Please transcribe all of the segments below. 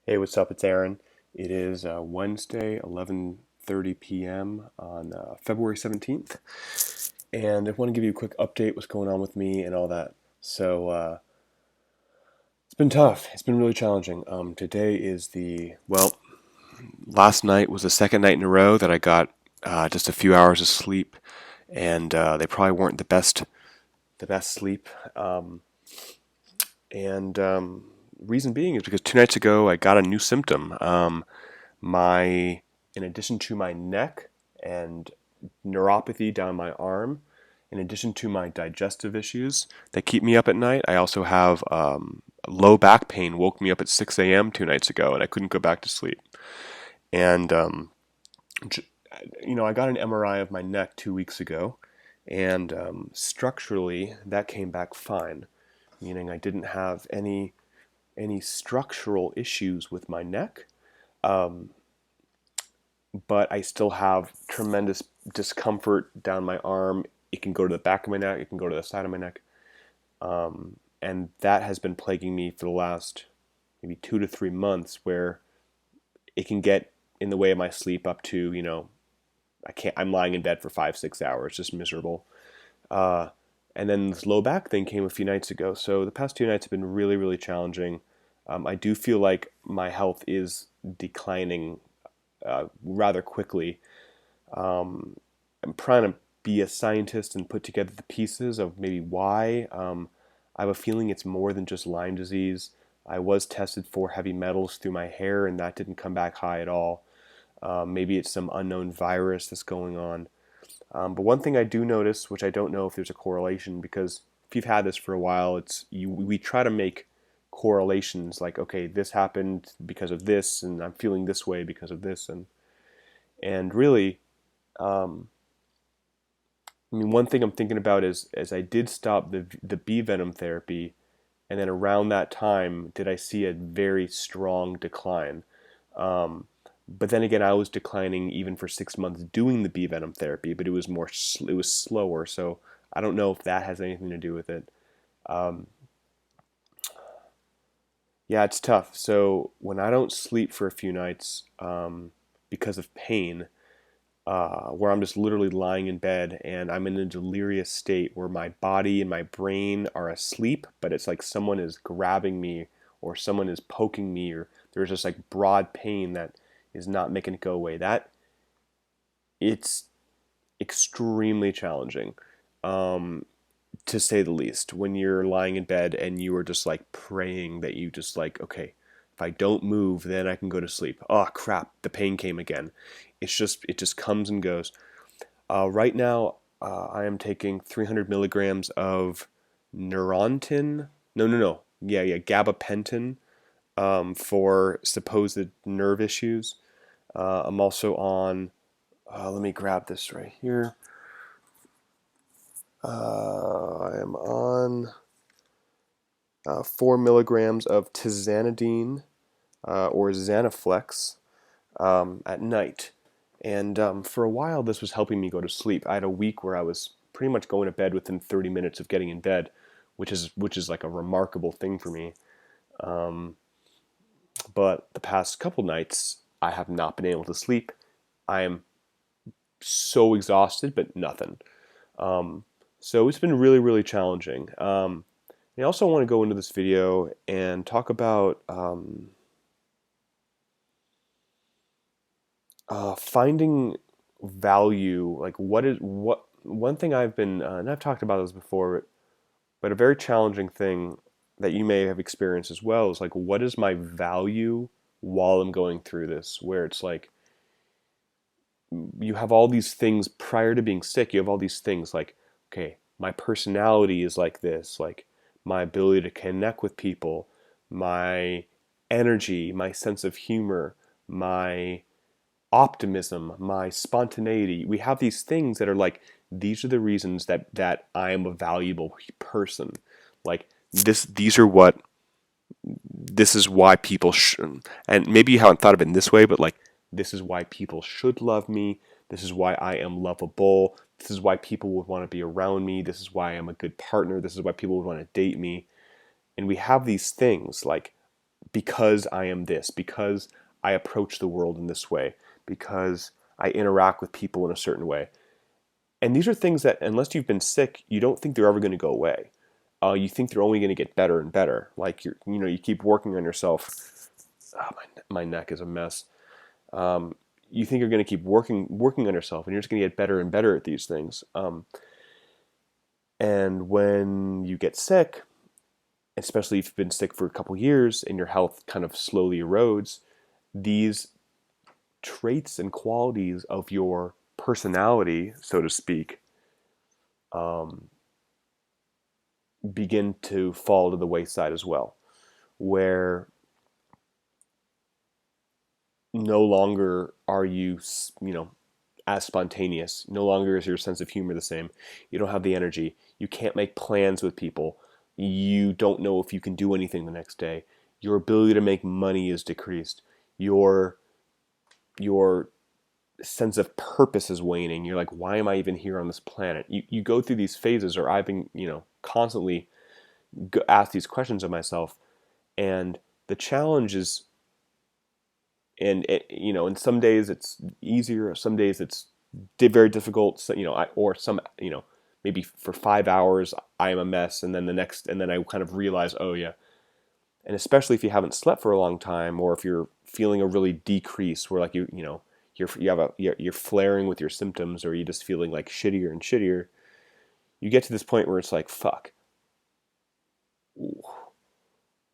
Hey, what's up? It's Aaron. It is Wednesday, 11:30 p.m. on February 17th, and I want to give you a quick update what's going on with me and all that. It's been tough. It's been really challenging. Today is last night was the second night in a row that I got just a few hours of sleep, and they probably weren't the best sleep. And Reason being is because 2 nights ago I got a new symptom. My In addition to my neck and neuropathy down my arm, in addition to my digestive issues that keep me up at night, I also have low back pain. Woke me up at 6 a.m. 2 nights ago, and I couldn't go back to sleep. And I got an MRI of my neck 2 weeks ago, and structurally that came back fine, meaning I didn't have any structural issues with my neck. Um, but I still have tremendous discomfort down my arm. It can go to the back of my neck, it can go to the side of my neck. And that has been plaguing me for the last maybe 2 to 3 months, where it can get in the way of my sleep up to, I'm lying in bed for 5, 6 hours, just miserable. Uh, and then this low back thing came a few nights ago. So the past 2 nights have been really, really challenging. I do feel like my health is declining rather quickly. I'm trying to be a scientist and put together the pieces of maybe why. I have a feeling it's more than just Lyme disease. I was tested for heavy metals through my hair, and that didn't come back high at all. Maybe it's some unknown virus that's going on. But one thing I do notice, which I don't know if there's a correlation, because if you've had this for a while, we try to make correlations like, okay, this happened because of this, and I'm feeling this way because of this, and really, um, I mean, one thing I'm thinking about is as I did stop the bee venom therapy, and then around that time, did I see a very strong decline? Um, but then again, I was declining even for 6 months doing the bee venom therapy, but it was slower. So I don't know if that has anything to do with it. Um, yeah, it's tough. So when I don't sleep for a few nights because of pain, where I'm just literally lying in bed and I'm in a delirious state where my body and my brain are asleep, but it's like someone is grabbing me or someone is poking me, or there's just like broad pain that is not making it go away. It's extremely challenging, um, to say the least, when you're lying in bed and you are just like praying that you just like, okay, if I don't move, then I can go to sleep. Oh crap, the pain came again. It just comes and goes. Right now, I am taking 300 milligrams of Neurontin. No, no, no. Yeah, Gabapentin, for supposed nerve issues. I'm also on. Let me grab this right here. I am on 4 milligrams of Tizanidine, or Xanaflex, at night. And for a while, this was helping me go to sleep. I had a week where I was pretty much going to bed within 30 minutes of getting in bed, which is like a remarkable thing for me. Um, but the past couple nights, I have not been able to sleep. I am so exhausted, but nothing. Um, so it's been really, really challenging. I also want to go into this video and talk about finding value. Like, what one thing I've been, and I've talked about this before, but a very challenging thing that you may have experienced as well is like, what is my value while I'm going through this? Where it's like you have all these things prior to being sick. You have all these things like, okay, my personality is like this, like my ability to connect with people, my energy, my sense of humor, my optimism, my spontaneity. We have these things that are like, these are the reasons that I am a valuable person. Like this is why people should, and maybe you haven't thought of it in this way, but like, this is why people should love me. This is why I am lovable. This is why people would want to be around me. This is why I'm a good partner. This is why people would want to date me. And we have these things like because I am this, because I approach the world in this way, because I interact with people in a certain way. And these are things that, unless you've been sick, you don't think they're ever going to go away. You think they're only going to get better and better. Like you keep working on yourself. Oh, my neck is a mess. You think you're going to keep working on yourself, and you're just going to get better and better at these things. And when you get sick, especially if you've been sick for a couple years and your health kind of slowly erodes, these traits and qualities of your personality, so to speak, begin to fall to the wayside as well, where no longer are you, as spontaneous. No longer is your sense of humor the same. You don't have the energy. You can't make plans with people. You don't know if you can do anything the next day. Your ability to make money is decreased. Your sense of purpose is waning. You're like, why am I even here on this planet? You go through these phases, or I've been, constantly asked these questions of myself. And the challenge is, and and some days it's easier, some days it's very difficult. So, or some, maybe for 5 hours I am a mess, and then and then I kind of realize, oh yeah. And especially if you haven't slept for a long time, or if you're feeling a really decrease, where like you're flaring with your symptoms, or you're just feeling like shittier and shittier, you get to this point where it's like, fuck.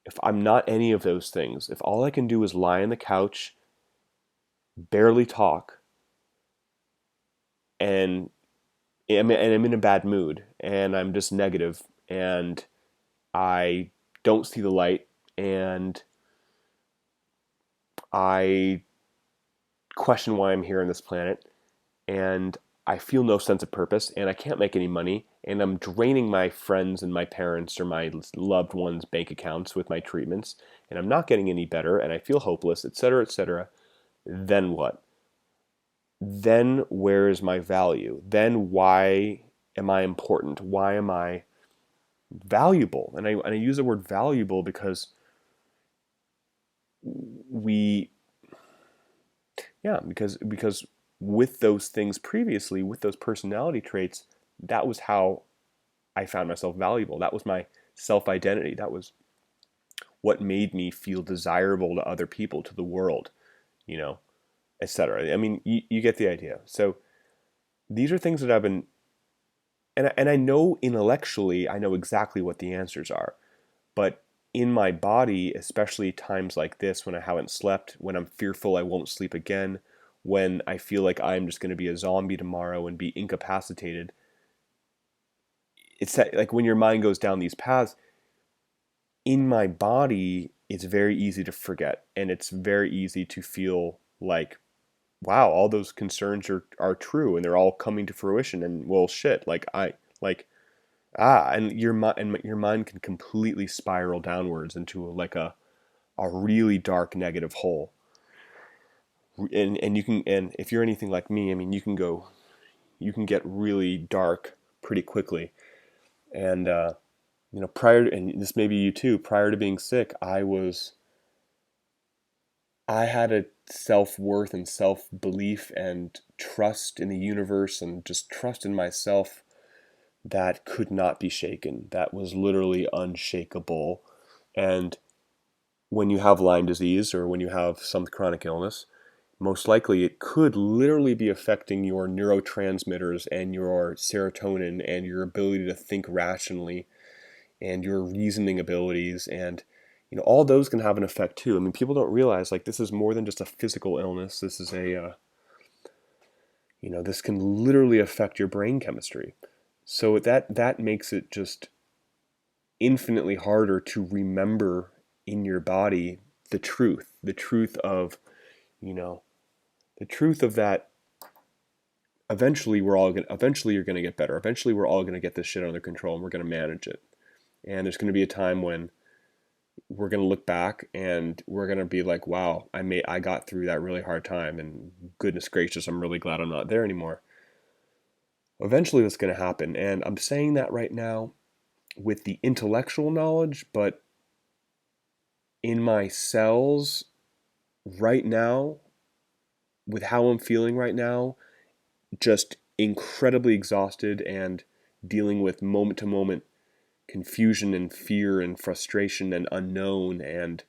If I'm not any of those things, if all I can do is lie on the couch, barely talk, and I'm in a bad mood, and I'm just negative, and I don't see the light, and I question why I'm here on this planet, and I feel no sense of purpose, and I can't make any money, and I'm draining my friends and my parents or my loved ones' bank accounts with my treatments, and I'm not getting any better, and I feel hopeless, etc., etc., then what? Then where is my value? Then why am I important? Why am I valuable? And I use the word valuable because we, yeah, because with those things previously, with those personality traits, that was how I found myself valuable. That was my self-identity. That was what made me feel desirable to other people, to the world, etc. I mean, you get the idea. So these are things that I've been, and I know intellectually, I know exactly what the answers are, but in my body, especially times like this, when I haven't slept, when I'm fearful I won't sleep again, when I feel like I'm just going to be a zombie tomorrow and be incapacitated, it's like when your mind goes down these paths, in my body, it's very easy to forget, and it's very easy to feel like, wow, all those concerns are true, and they're all coming to fruition, and well, shit, like and your mind can completely spiral downwards into like a really dark negative hole. And you can, and if you're anything like me, I mean, you can get really dark pretty quickly. And and this may be you too, prior to being sick, I had a self-worth and self-belief and trust in the universe and just trust in myself that could not be shaken. That was literally unshakable. And when you have Lyme disease, or when you have some chronic illness, most likely it could literally be affecting your neurotransmitters and your serotonin and your ability to think rationally and your reasoning abilities, and all those can have an effect too. I mean, people don't realize, like, this is more than just a physical illness. This is this can literally affect your brain chemistry. So that makes it just infinitely harder to remember in your body the truth of, you know, the truth of that. Eventually you're gonna get better. Eventually we're all gonna get this shit under control, and we're gonna manage it. And there's gonna be a time when we're gonna look back and we're gonna be like, wow, I got through that really hard time, and goodness gracious, I'm really glad I'm not there anymore. Eventually that's gonna happen, and I'm saying that right now with the intellectual knowledge, but in my cells right now, with how I'm feeling right now, just incredibly exhausted and dealing with moment to moment confusion and fear and frustration and unknown and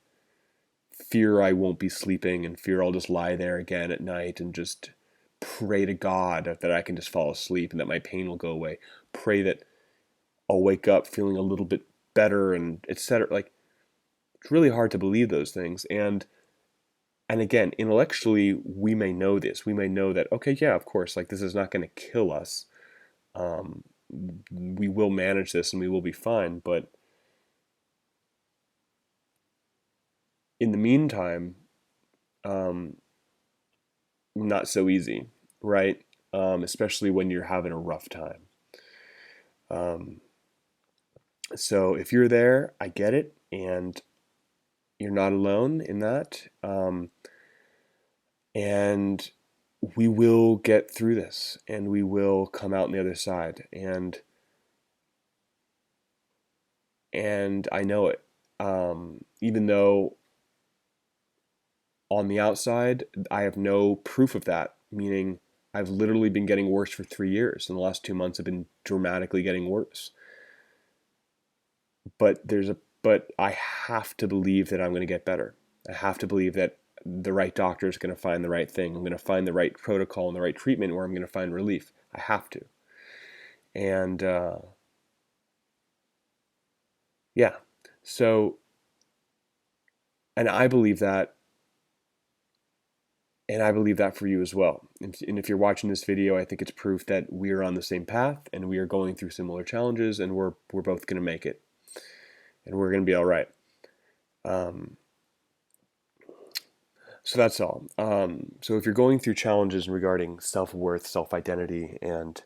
fear I won't be sleeping and fear I'll just lie there again at night and just pray to God that I can just fall asleep and that my pain will go away. Pray that I'll wake up feeling a little bit better and etc. Like, it's really hard to believe those things. And again, intellectually, we may know this. We may know that, okay, yeah, of course, like this is not going to kill us. Um, we will manage this and we will be fine. But in the meantime, um, not so easy, right? Especially when you're having a rough time. Um, so if you're there, I get it, and you're not alone in that. And we will get through this, and we will come out on the other side. And I know it. Even though on the outside, I have no proof of that, meaning I've literally been getting worse for 3 years, and the last 2 months have been dramatically getting worse. But I have to believe that I'm going to get better. I have to believe that the right doctor is going to find the right thing. I'm going to find the right protocol and the right treatment where I'm going to find relief. I have to. And yeah, so, and I believe that, and I believe that for you as well. And if you're watching this video, I think it's proof that we are on the same path and we are going through similar challenges, and we're both going to make it, and we're going to be all right. Um, So that's all. So if you're going through challenges regarding self-worth, self-identity, and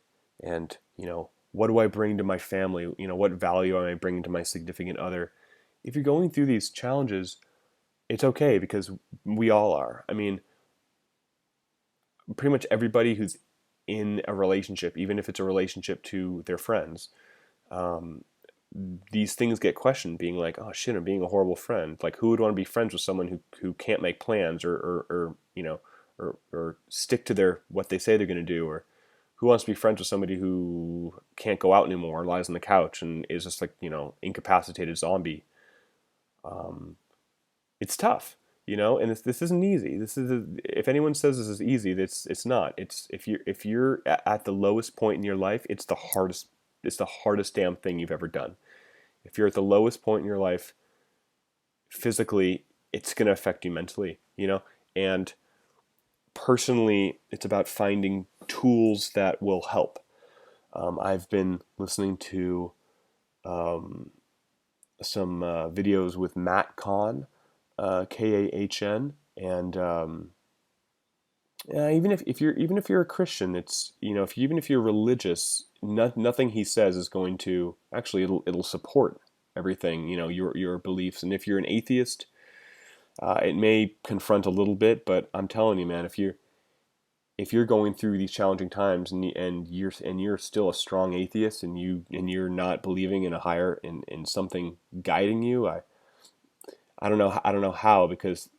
what do I bring to my family? What value am I bringing to my significant other? If you're going through these challenges, it's okay because we all are. I mean, pretty much everybody who's in a relationship, even if it's a relationship to their friends, um, these things get questioned, being like, "Oh shit, I'm being a horrible friend." Like, who would want to be friends with someone who can't make plans or stick to their what they say they're going to do, or who wants to be friends with somebody who can't go out anymore, or lies on the couch and is just like incapacitated zombie? Um, it's tough, and this isn't easy. If anyone says this is easy, it's not. It's if you're at the lowest point in your life, it's the hardest. It's the hardest damn thing you've ever done. If you're at the lowest point in your life physically, it's going to affect you mentally. And personally, it's about finding tools that will help. I've been listening to um, some videos with Matt Kahn, Kahn, and yeah, even if you're a Christian, it's even if you're religious, nothing he says is going to actually it'll support everything your beliefs. And if you're an atheist, it may confront a little bit, but I'm telling you, man, if you're going through these challenging times and you're still a strong atheist and you're not believing in a higher in something guiding you, I don't know how, because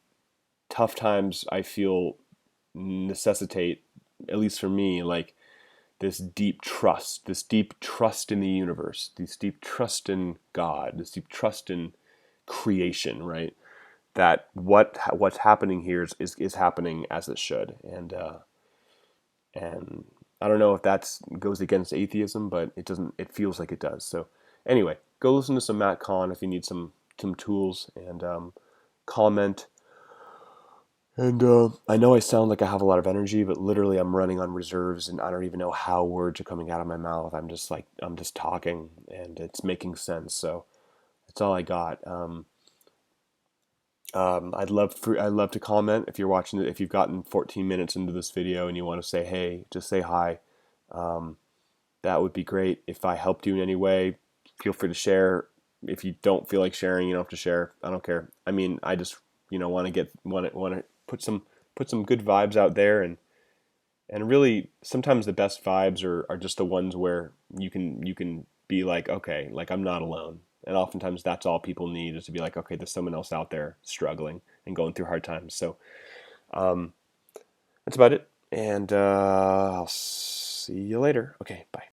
tough times I feel necessitate, at least for me, like this deep trust in the universe, this deep trust in God, this deep trust in creation, right? That what's happening here is happening as it should, and I don't know if that goes against atheism, but it doesn't. It feels like it does. So anyway, go listen to some Matt Kahn if you need some tools, and comment. And I know I sound like I have a lot of energy, but literally I'm running on reserves, and I don't even know how words are coming out of my mouth. I'm just talking, and it's making sense. So that's all I got. I'd love to comment if you're watching it. If you've gotten 14 minutes into this video and you want to say hey, just say hi. Um, that would be great. If I helped you in any way, feel free to share. If you don't feel like sharing, you don't have to share. I don't care. I mean, I just want to put some good vibes out there, and really sometimes the best vibes are just the ones where you can be like, okay, like I'm not alone. And oftentimes that's all people need, is to be like, okay, there's someone else out there struggling and going through hard times. So that's about it. And I'll see you later. Okay, bye.